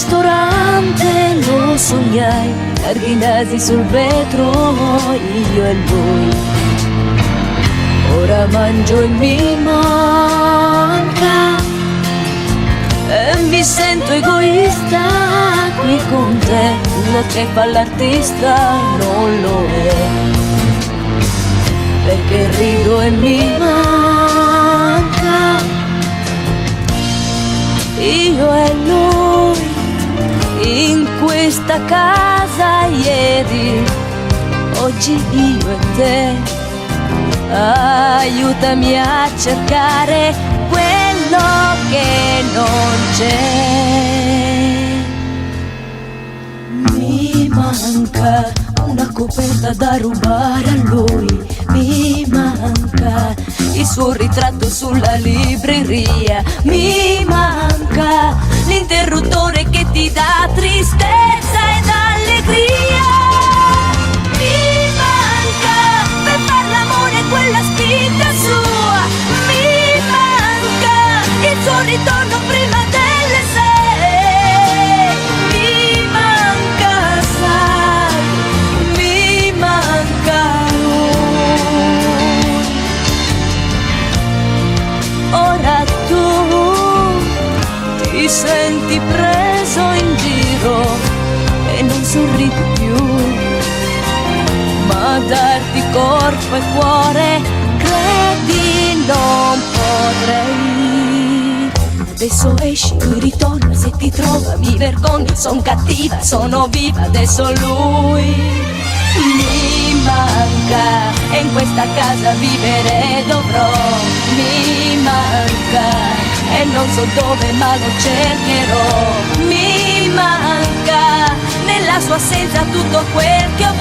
ristorante lo sognai, giardinasi sul vetro, io e lui. Ora mangio e mi manca, e mi sento egoista qui con te. Uno che fa l'artista non lo è, perché rido e mi manca, io e lui in questa casa ieri, oggi io e te. Aiutami a cercare quello che non c'è. Mi manca una coperta da rubare a lui, mi manca il suo ritratto sulla libreria, mi manca l'interruttore che ti dà tristezza ed allegria, mi manca per far l'amore quella spinta sua, mi manca il suo ritorno prima delle 6, mi manca, sai, mi manca lui. Ora tu ti senti preso in giro e non sorridi più, ma darti corpo e cuore credi non potrei. Adesso esci, lui ritorna, se ti trova mi vergogno, son cattiva, sono viva, adesso lui mi manca e in questa casa vivere dovrò, mi manca e non so dove ma lo cercherò, mi manca nella sua assenza tutto quel che ho